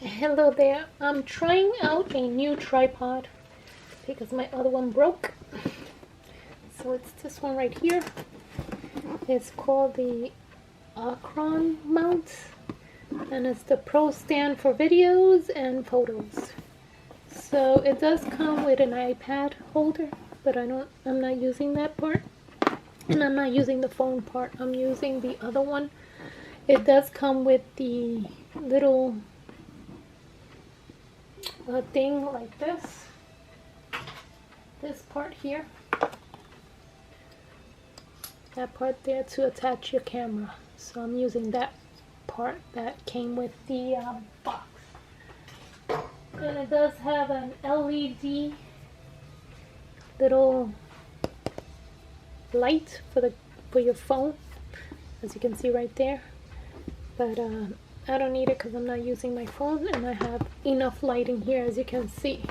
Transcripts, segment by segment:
Hello there. I'm trying out a new tripod because my other one broke. So it's this one right here. It's called the Acron mount, and it's the Pro stand for videos and photos. So it does come with an iPad holder, but I'm not using that part, and I'm not using the phone part. I'm using the other one. It does come with the little thing like this part here, that part there to attach your camera. So I'm using that part that came with the box, and it does have an LED little light for your phone, as you can see right there, but I don't need it because I'm not using my phone, and I have enough lighting here, as you can see.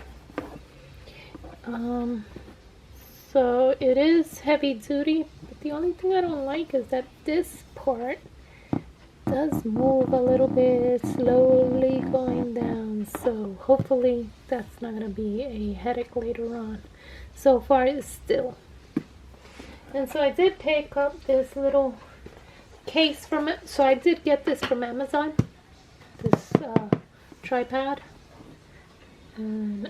So it is heavy duty, but the only thing I don't like is that this part does move a little bit slowly going down, so hopefully that's not going to be a headache later on. So far it's still. And so I did pick up this little case from it. So I did get this from Amazon, this tripod, and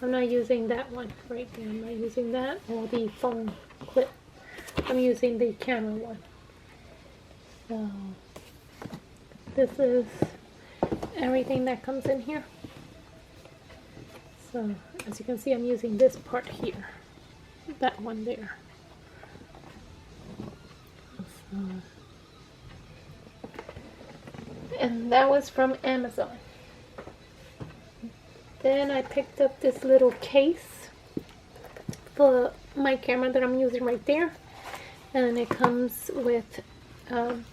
I'm not using that one right there. I'm not using that or the phone clip. I'm using the camera one. So this is everything that comes in here. So as you can see, I'm using this part here, that one there. So, and that was from Amazon. Then I picked up this little case for my camera that I'm using right there, and it comes with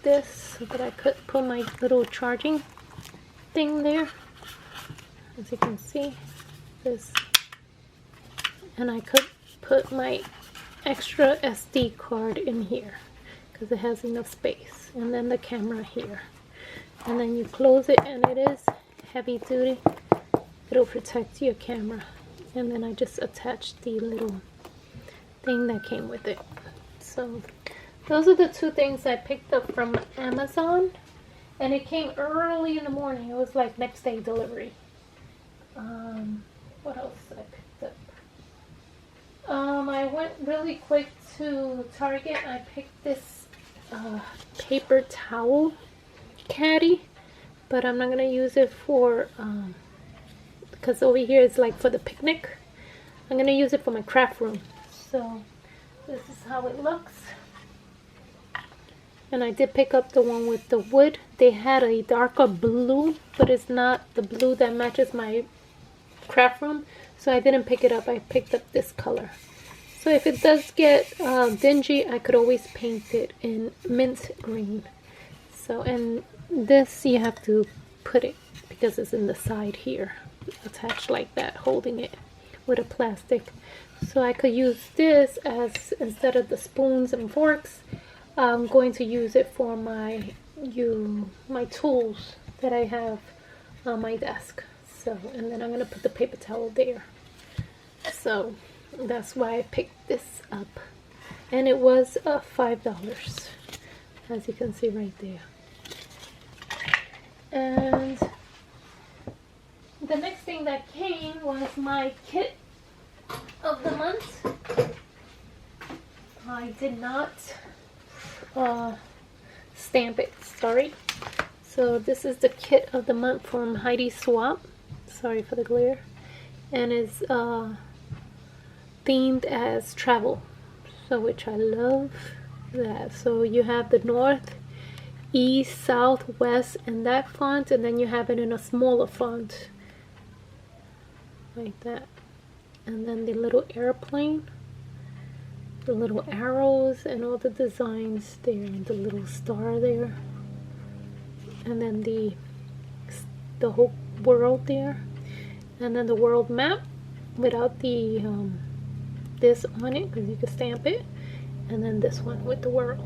this so that I could put my little charging thing there, as you can see, this, and I could put my extra SD card in here because it has enough space, and then the camera here, and then you close it, and it is heavy duty. It'll protect your camera. And then I just attached the little thing that came with it. So those are the two things I picked up from Amazon, and it came early in the morning. It was like next day delivery. What else did I pick up? I went really quick to Target. I picked this paper towel caddy, but I'm not gonna use it for because over here it's like for the picnic. I'm gonna use it for my craft room. So this is how it looks. And I did pick up the one with the wood. They had a darker blue, but it's not the blue that matches my craft room, so I didn't pick it up. I picked up this color. So if it does get dingy, I could always paint it in mint green. So, and this you have to put it because it's in the side here, attached like that, holding it with a plastic. So I could use this as, instead of the spoons and forks, I'm going to use it for my tools that I have on my desk. So, and then I'm going to put the paper towel there. So that's why I picked this up, and it was $5, as you can see right there. And the next thing that came was my kit of the month. I did not stamp it, sorry. So this is the kit of the month from Heidi Swapp. Sorry for the glare. And it's themed as travel, so which I love that. So you have the north, east, south, west in that font, and then you have it in a smaller font like that, and then the little airplane, the little arrows, and all the designs there, and the little star there, and then the whole world there, and then the world map without the this on it, because you can stamp it, and then this one with the world.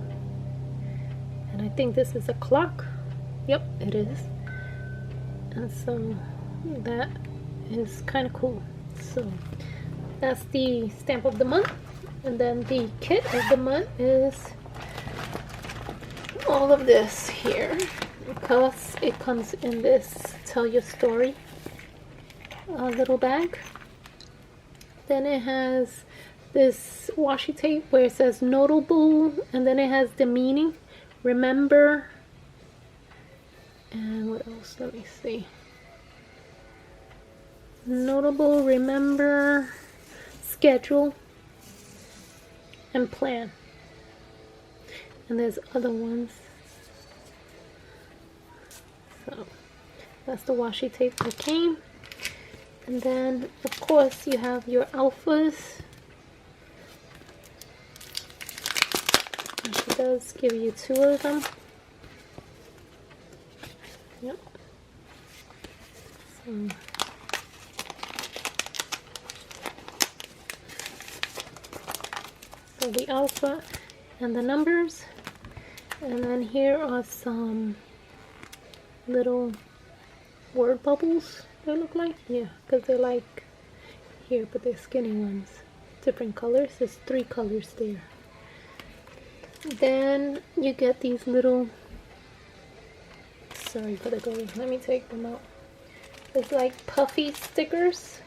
And I think this is a clock. Yep, it is. And so that is kind of cool. So that's the stamp of the month. And then the kit of the month is all of this here, because it comes in this tell your story little bag. Then it has this washi tape where it says notable, and then it has the meaning, remember, and what else, let me see, notable, remember, schedule, and plan. And there's other ones. So that's the washi tape that came. And then of course you have your alphas. And she does give you 2 of them. Yep. So the alpha and the numbers. And then here are some little word bubbles, they look like. Yeah, because they're like here, but they're skinny ones. Different colors. There's 3 colors there. Then you get these little, sorry for the glare, let me take them out. It's like puffy stickers.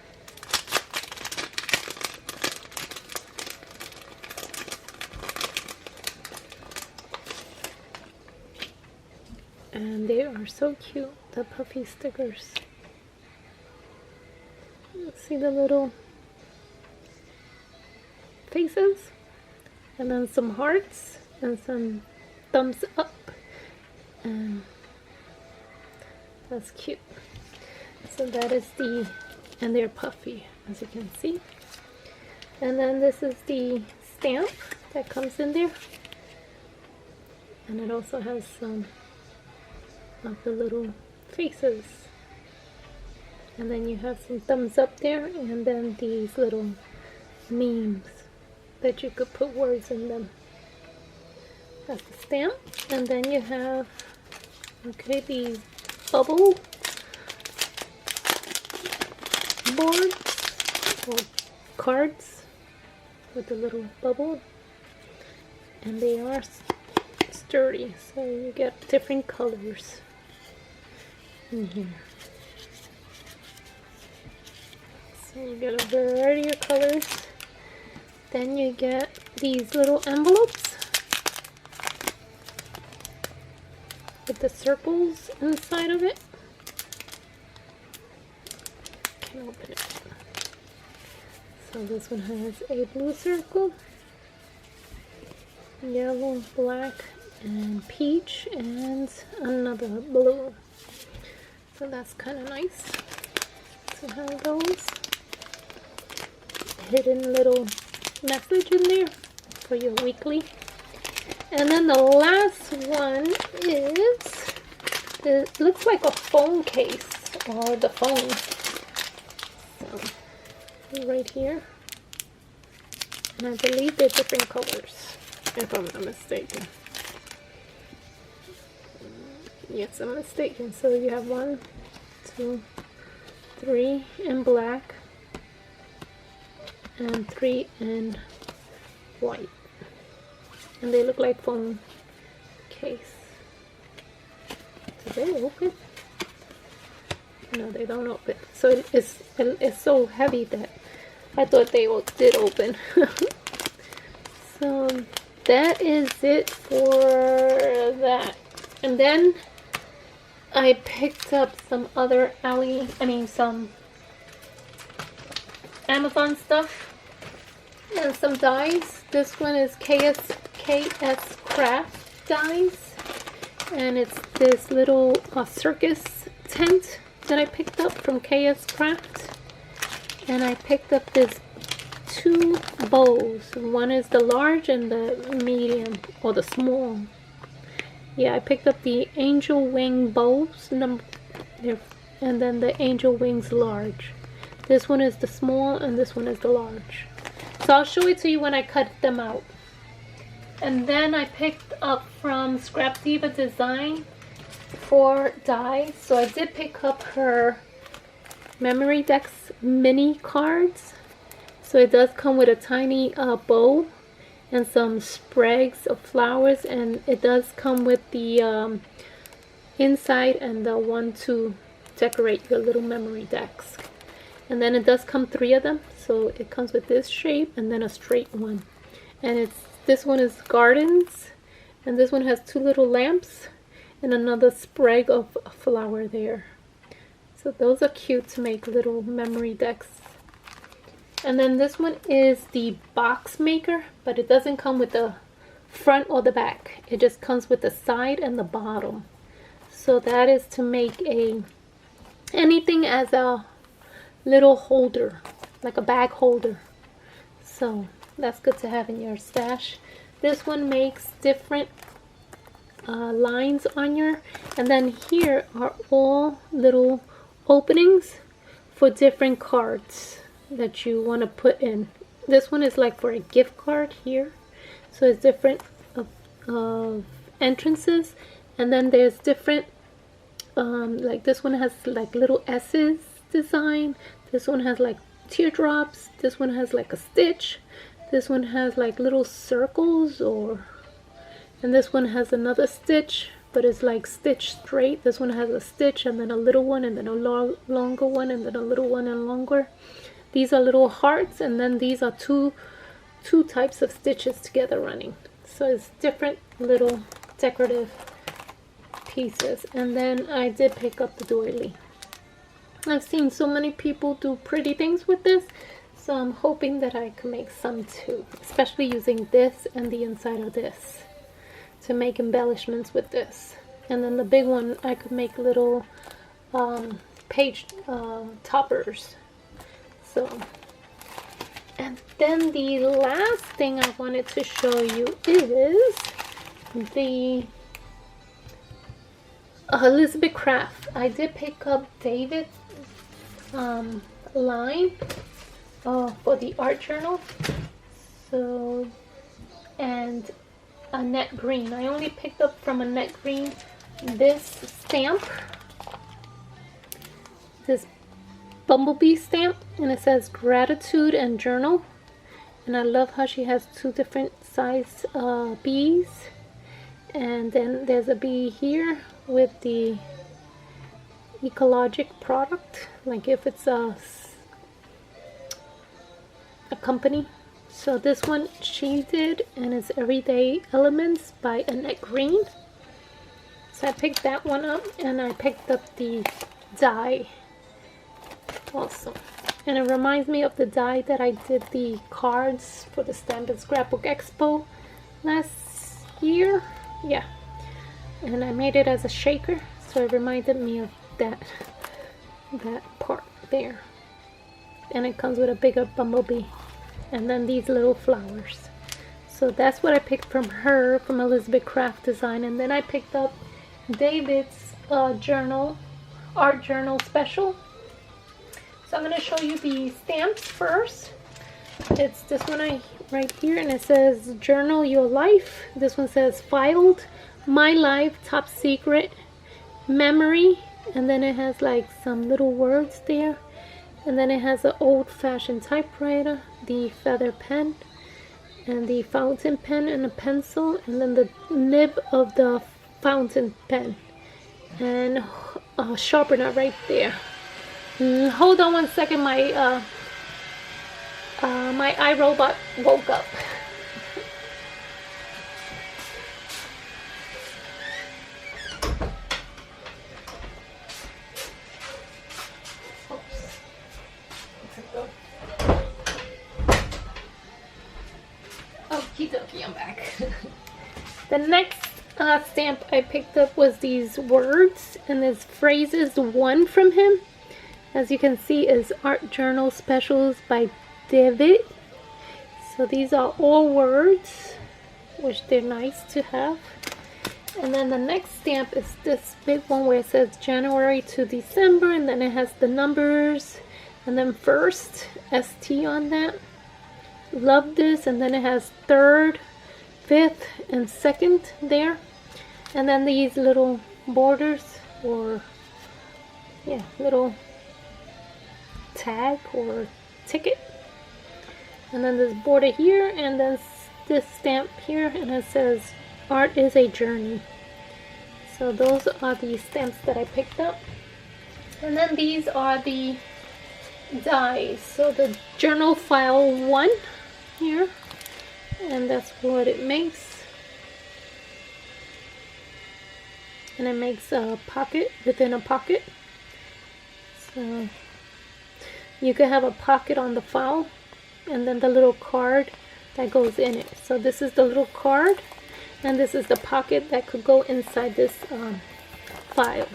And they are so cute, the puffy stickers. See the little faces? And then some hearts and some thumbs up. And that's cute. So that is the, and they're puffy, as you can see. And then this is the stamp that comes in there. And it also has some of the little faces. And then you have some thumbs up there, and then these little memes that you could put words in them. That's the stamp. And then you have, okay, these bubble boards or cards with the little bubble, and they are sturdy, so you get different colors in here. So you get a variety of colors. Then you get these little envelopes with the circles inside of it. Can't open it. So this one has a blue circle, yellow, black, and peach, and another blue. So that's kind of nice to have those. Hidden little message in there for your weekly. And then the last one is, it looks like a phone case, or the phone. So right here, and I believe they're different colors, if I'm not mistaken. Yes, I'm mistaken. So you have 1, 2, 3 in black, and 3 in white, and they look like phone case. Do they open? No, they don't open. So it's so heavy that I thought they did open. So that is it for that. And then I picked up some other some Amazon stuff and some dies. This one is KS Craft dies, and it's this little circus tent that I picked up from KS Craft. And I picked up this 2 bows. One is the large and the medium, or the small. Yeah, I picked up the angel wing bows, and then the angel wings large. This one is the small, and this one is the large. So I'll show it to you when I cut them out. And then I picked up from Scrapdiva Design for die. So I did pick up her Memory Decks mini cards. So it does come with a tiny bow and some sprays of flowers, and it does come with the inside and the one to decorate your little memory decks. And then it does come 3 of them, so it comes with this shape and then a straight one. And this one is gardens, and this one has 2 little lamps and another sprig of flower there. So those are cute to make little memory decks. And then this one is the box maker, but it doesn't come with the front or the back. It just comes with the side and the bottom. So that is to make anything as a little holder, like a bag holder. So that's good to have in your stash. This one makes different lines on your, and then here are all little openings for different cards that you want to put in. This one is like for a gift card here, so it's different entrances. And then there's different like this one has like little S's design, this one has like teardrops, this one has like a stitch, this one has like little circles, and this one has another stitch, but it's like stitched straight. This one has a stitch and then a little one and then a longer one and then a little one and longer. These are little hearts, and then these are two types of stitches together running. So it's different little decorative pieces. And then I did pick up the doily. I've seen so many people do pretty things with this, so I'm hoping that I can make some too, especially using this and the inside of this to make embellishments with this. And then the big one, I could make little page toppers. So, and then the last thing I wanted to show you is the Elizabeth Craft. I did pick up David's line for the art journal. So, and Annette Green. I only picked up from Annette Green this stamp, this bumblebee stamp, and it says gratitude and journal. And I love how she has 2 different size bees, and then there's a bee here with the ecologic product, like if it's a company. So this one she did, and it's Everyday Elements by Annette Green. So I picked that one up, and I picked up the die also. And it reminds me of the die that I did the cards for the Stamp and Scrapbook Expo last year. Yeah. And I made it as a shaker, so it reminded me of that part there. And it comes with a bigger bumblebee. And then these little flowers. So that's what I picked from her, from Elizabeth Craft Design. And then I picked up David's art journal special. So I'm going to show you the stamps first. It's this one right here, and it says Journal Your Life. This one says Filed, My Life, Top Secret, Memory, and then it has like some little words there. And then it has an old-fashioned typewriter, the feather pen, and the fountain pen and a pencil, and then the nib of the fountain pen, and a sharpener right there. Hold on one second, my my iRobot woke up. Okie dokie, I'm back. The next stamp I picked up was these words, and this phrases one from him. As you can see, is Art Journal Specials by David. So these are all words, which they're nice to have. And then the next stamp is this big one where it says January to December, and then it has the numbers, and then first, ST on that. Love this. And then it has 3rd, 5th, and 2nd there. And then these little borders, or yeah, little tag or ticket. And then this border here, and then this stamp here, and it says art is a journey. So those are the stamps that I picked up. And then these are the dies. So the journal file 1 here, and that's what it makes. And it makes a pocket within a pocket. So you can have a pocket on the file, and then the little card that goes in it. So this is the little card, and this is the pocket that could go inside this file.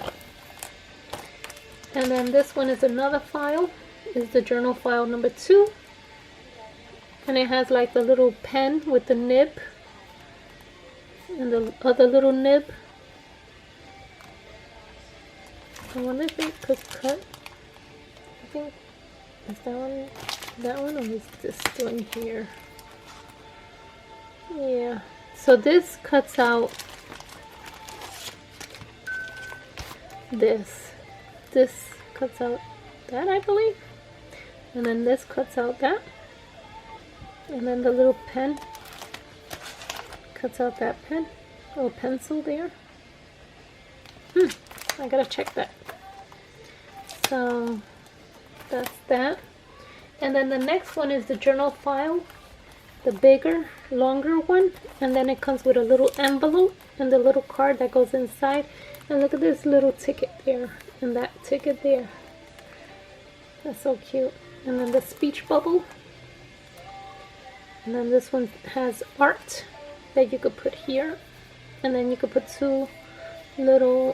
And then this one is another file, is the journal file number 2, and it has like the little pen with the nib and the other little nib. I wonder if it could cut. I think, is that one, or is this one here? Yeah, so this cuts out this cuts out that, I believe, and then this cuts out that, and then the little pen cuts out that pen, little pencil there. I gotta check that. So that's that. And then the next one is the journal file, the bigger, longer one, and then it comes with a little envelope and the little card that goes inside. And look at this little ticket there, and that ticket there. That's so cute. And then the speech bubble. And then this one has art that you could put here. And then you could put 2 little,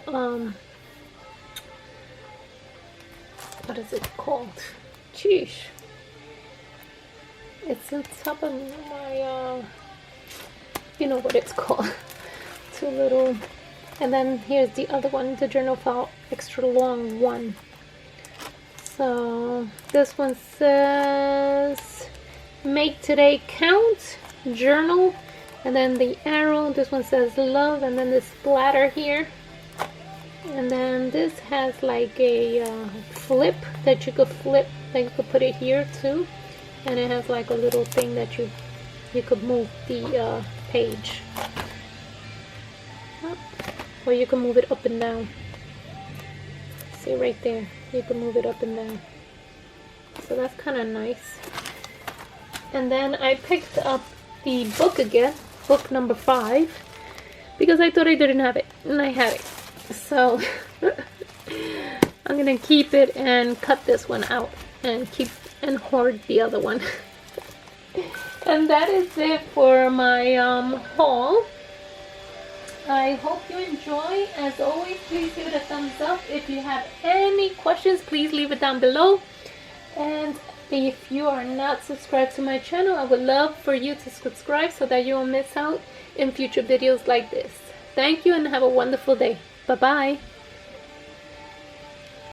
what is it called? Sheesh. It's on top of my, you know what it's called. 2 little, and then here's the other one, the journal file extra long one. So this one says make today count, journal, and then the arrow, this one says love, and then this splatter here. And then this has like a flip that you could flip, that you could put it here too. And it has like a little thing that you could move the page. Or you can move it up and down. See right there, you can move it up and down. So that's kind of nice. And then I picked up the book again, book number 5, because I thought I didn't have it, and I had it. So I'm gonna keep it and cut this one out and keep and hoard the other one. And that is it for my haul. I hope you enjoy. As always, please give it a thumbs up. If you have any questions, please leave it down below. And if you are not subscribed to my channel, I would love for you to subscribe so that you won't miss out in future videos like this. Thank you and have a wonderful day. Bye-bye.